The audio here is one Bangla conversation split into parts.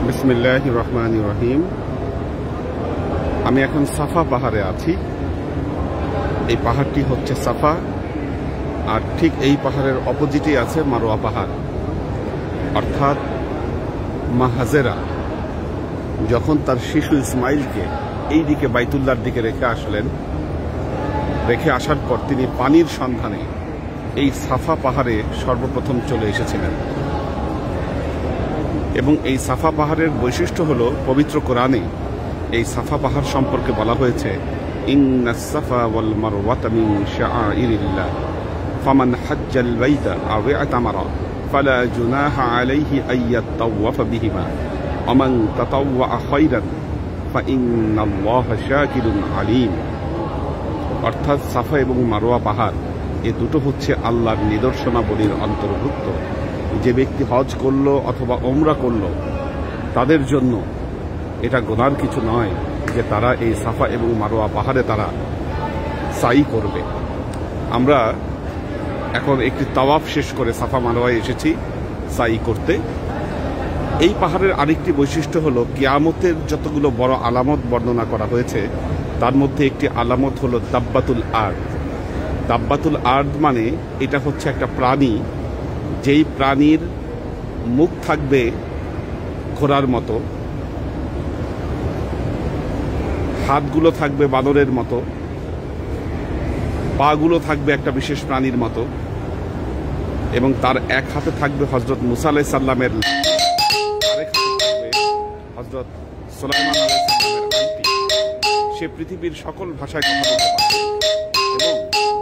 বিসমিল্লাহির রহমানির রহিম। আমি এখন সাফা পাহাড়ে আছি। এই পাহাড়টি হচ্ছে সাফা, আর ঠিক এই পাহাড়ের অপোজিটে আছে মারওয়া পাহাড়। অর্থাৎ মা হাজেরা যখন তার শিশু ইসমাইলকে এই দিকে বাইতুল্লাহর দিকে রেখে আসার পর তিনি পানির সন্ধানে এই সাফা পাহাড়ে সর্বপ্রথম চলে এসেছিলেন। এবং এই সাফা পাহাড়ের বৈশিষ্ট্য হল, পবিত্র কোরআনে এই সাফা পাহাড় সম্পর্কে বলা হয়েছে, ইন্নাস সাফা ওয়াল মারওয়াতা মিন শাআইরিল্লাহ ফামান হাজ্জাল বাইতা আও ইতামারা ফালা জুনাহা আলাইহি আইয়াতাওয়াফা বিহিমা ওয়া মান তাতাওয়া খায়রান ফাইন্নাল্লাহা শাকিরুন আলীম। অর্থাৎ সাফা এবং মারওয়া পাহাড় এ দুটো হচ্ছে আল্লাহর নিদর্শনাবলীর অন্তর্ভুক্ত। যে ব্যক্তি হজ করলো অথবা ওমরা করলো, তাদের জন্য এটা গুনার কিছু নয় যে তারা এই সাফা এবং মারওয়া পাহাড়ে তারা সাই করবে। আমরা এখন একটি তাওয়াফ শেষ করে সাফা মারওয়ায় এসেছি সাই করতে। এই পাহাড়ের আরেকটি বৈশিষ্ট্য হলো, কিয়ামতের যতগুলো বড় আলামত বর্ণনা করা হয়েছে তার মধ্যে একটি আলামত হলো দাব্বাতুল আরদ। দাব্বাতুল আরদ মানে এটা হচ্ছে একটা প্রাণী, যেই প্রাণীর মুখ থাকবে ঘোড়ার মতো, হাতগুলো থাকবে বানরের মতো, পাগুলো থাকবে একটা বিশেষ প্রাণীর মতো, এবং তার এক হাতে থাকবে হযরত মুসা আলাইহিস সালামের, আরেক হাতে থাকবে হযরত সুলাইমান আলাইহিস সালামের আংটি। সে পৃথিবীর সকল ভাষায় কথা বলতে পারে এবং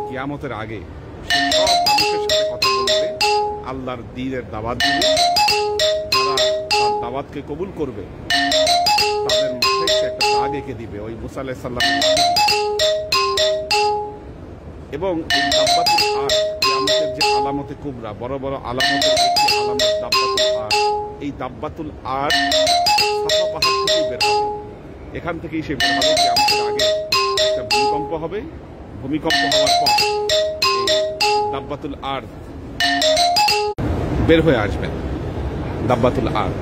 কিয়ামতের আগে সে সব মানুষের সাথে কথা বলবে, আল্লাহর দ্বীনের দাওয়াত দিবে। যারা তার দাওয়াতকে কবুল করবে তাদের মাথায় সে একটা দাগ এঁকে দিবে, ওই মুসা আলাইহিস সালামের। এবং এই দাব্বাতুল আরদ, কিয়ামতের যে আলামতে কুবরা, বড় বড় আলামতের একটি আলামত দাব্বাতুল আরদ। এই দাব্বাতুল আরদ সাফা পাহাড় থেকেই বের হবে, এখান থেকেই সে বের হবে। কিয়ামতের আগে একটা ভূমিকম্প হবে, ভূমিকম্প হওয়ার পর এই দাব্বাতুল আরদ বের হয়ে আসবেন, দাব্বাতুল আরদ।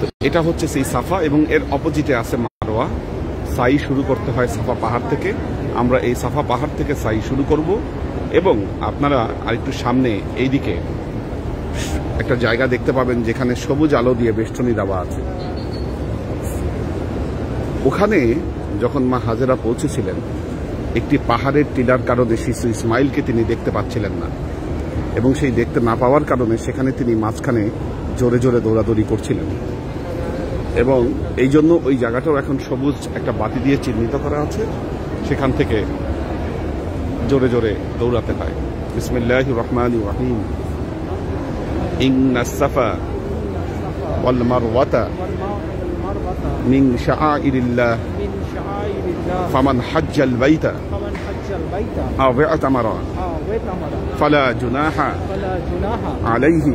তো এটা হচ্ছে সেই সাফা, এবং এর অপোজিটে আছে মারওয়া। সাই শুরু করতে হয় সাফা পাহাড় থেকে। আমরা এই সাফা পাহাড় থেকে সাই শুরু করব, এবং আপনারা আরেকটু সামনে এইদিকে একটা জায়গা দেখতে পাবেন যেখানে সবুজ আলো দিয়ে বেষ্টনী দেওয়া আছে। ওখানে যখন মা হাজেরা পৌঁছেছিলেন, একটি পাহাড়ের টিলার কারণে শিশু ইসমাইলকে তিনি দেখতে পাচ্ছিলেন না, এবং সেই দেখতে না পাওয়ার কারণে সেখানে তিনি মাঝখানে জোরে জোরে দৌড়াদৌড়ি করছিলেন। এবং এই জন্য ওই জায়গাটাও এখন সবুজ একটা বাতি দিয়ে চিহ্নিত করা আছে, সেখান থেকে জোরে জোরে দৌড়াতে হয়। বিসমিল্লাহির রহমানির রহিম। ইন্নাস সাফা ওয়াল মারওয়াতা মিন শাআইরিল্লাহ ফামান হাজ্জাল বাইতা আও ইতামারা ফালা জুনাহা আলাইহি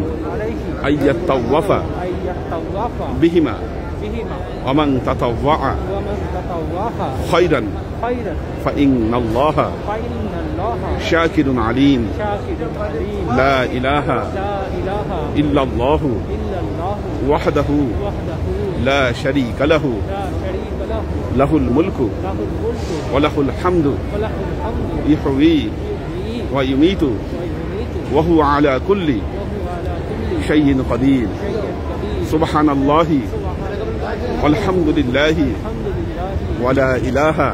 আইয়াতাওয়াফা বিহিমা ওয়া মান তাতাওয়া খায়রান ফাইন্নাল্লাহা শাকিরুন আলীম। লা ইলাহা ইল্লাল্লাহু ওয়াহদাহু লা শারীকা লাহু লাহুল মুলকু ওয়া লাহুল হামদু ইহয়ী ওয়া ইউমীতু ওয়া হুয়া আলা কুল্লি শাইইন কাদির। সুবহানাল্লাহি ওয়ালহামদুলিল্লাহি ওয়া লা ইলাহা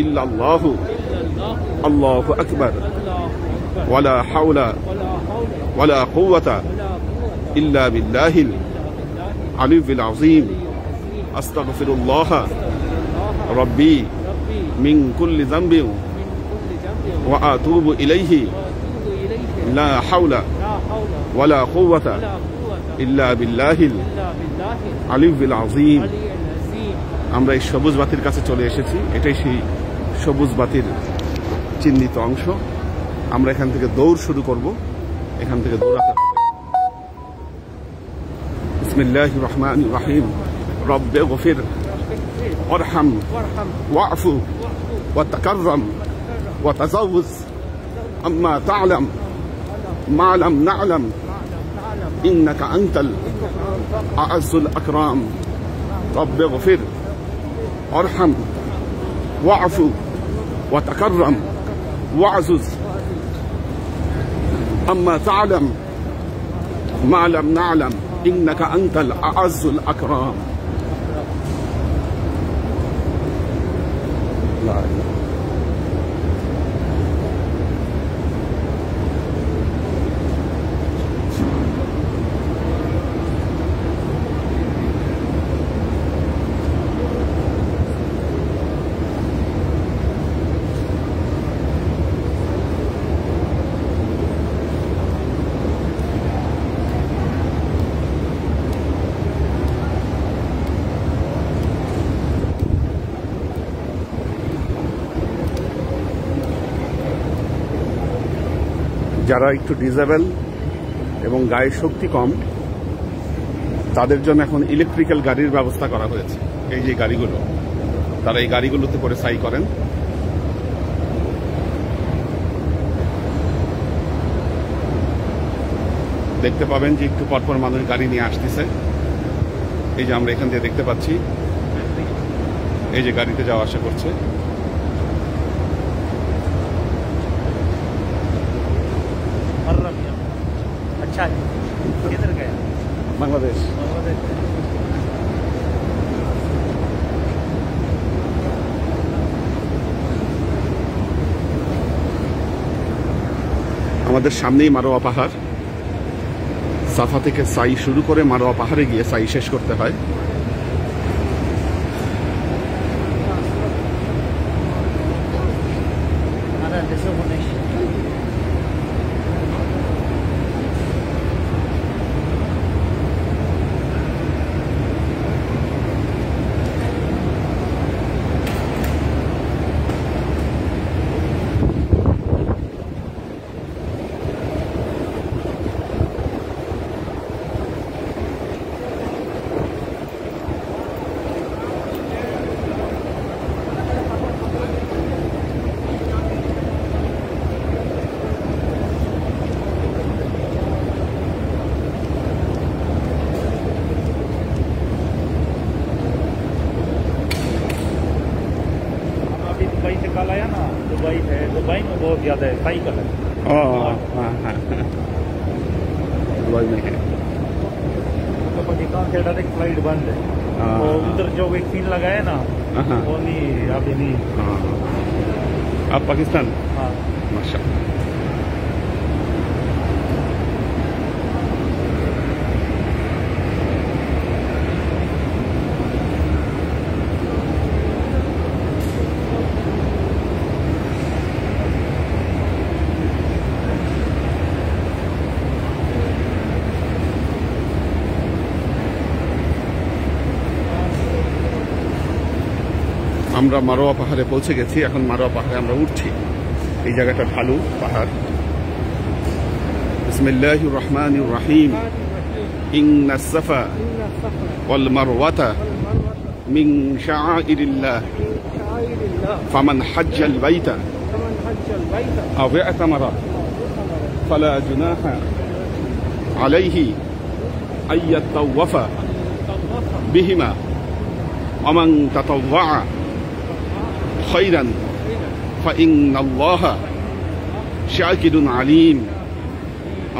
ইল্লাল্লাহু আল্লাহু আকবার ওয়া লা হাওলা ওয়া লা কুওয়াতা ইল্লা বিল্লাহিল আলিয়্যিল আযীম। আস্তাগফিরুল্লাহ রাব্বি মিন কুল্লি যামবিন ওয়া আতুবু ইলাইহি লা হাওলা ওয়া লা কুওয়াতা ইল্লা বিল্লাহিল আলিয়্যিল আযীম। আমরা এই সবুজ বাতির কাছে চলে এসেছি, এটাই সেই সবুজ বাতির চিহ্নিত অংশ। আমরা এখান থেকে দৌড় শুরু করব, এখান থেকে দৌড়াতে হবে। বিসমিল্লাহির রহমানির রহিম। রব্বে গফির ওয়ারহাম ওয়াফু ওয়া তাকাররাম ওয়া তাজাওয়াজ আম্মা তা'লাম মা লাম না'লাম إنك أنت الأعز الأكرم رب اغفر وارحم واعف وتكرم واعزز أما تعلم ما لم نعلم إنك أنت الأعز الأكرم. لا যারা একটু ডিসেবল এবং গায়ে শক্তি কম তাদের জন্য এখন ইলেকট্রিক্যাল গাড়ির ব্যবস্থা করা হয়েছে। এই যে গাড়িগুলো, তারা এই গাড়িগুলোতে করে সাই করেন। দেখতে পাবেন যে একটু পরপর মানুষ গাড়ি নিয়ে আসতেছে। এই যে আমরা এখান দিয়ে দেখতে পাচ্ছি, এই যে গাড়িতে যাওয়া আসা করছে। বাংলাদেশ আমাদের সামনেই মারোয়া পাহাড়। সাফা থেকে সাই শুরু করে মারোয়া পাহাড়ে গিয়ে সাই শেষ করতে হয়। कल आया ना, दुबई में बहुत ज्यादा है साइकिल है। दुबई में है तो पाकिस्तान से डायरेक्ट फ्लाइट बंद है। तो उधर जो वैक्सीन लगाया ना वो नहीं, अभी नहीं। आप पाकिस्तान? हाँ माशाअल्लाह। আমরা মারোয়া পাহাড়ে পৌঁছে গেছি। এখন মারোয়া পাহাড়ে আমরা উঠছি। এই জায়গাটা ঢালু পাহাড়। বিসমিল্লাহির রহমানির রহিম। ইন্নাস সাফা ওয়াল মারওয়াতা মিন শাআইরিল্লাহ ফামান হাজ্জাল বাইতা আও ইতামারা ফালা জুনাহা আলাইহি আইয়াতাওয়াফা বিহিমা ওয়ামান তাতাওয়া خيرا فإن الله شاكر عليم.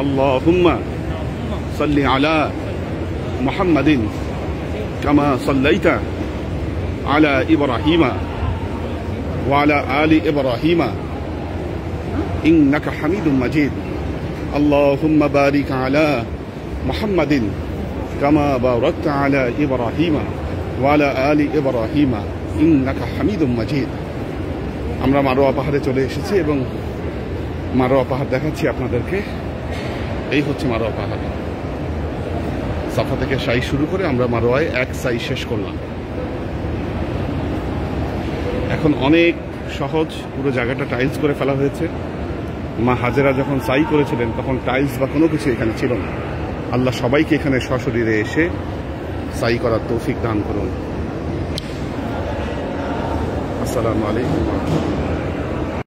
اللهم صل على محمد كما صليت على إبراهيم وعلى آل إبراهيم إنك حميد مجيد. اللهم بارك على محمد كما باركت على إبراهيم وعلى آل إبراهيم ইন্নাকা হামিদুম মাজিদ। আমরা মারোয়া পাহাড়ে চলে এসেছি এবং মারোয়া পাহাড় দেখাচ্ছি আপনাদেরকে। এই হচ্ছে মারোয়া পাহাড়। সাফা থেকে সাই শুরু করে আমরা মারোয়ায় এক সাই শেষ করলাম। এখন অনেক সহজ, পুরো জায়গাটা টাইলস করে ফেলা হয়েছে। মা হাজেরা যখন সাই করেছিলেন তখন টাইলস বা কোনো কিছু এখানে ছিল না। আল্লাহ সবাইকে এখানে সশরীরে এসে সাই করার তৌফিক দান করুন। আসসালামু আলাইকুম।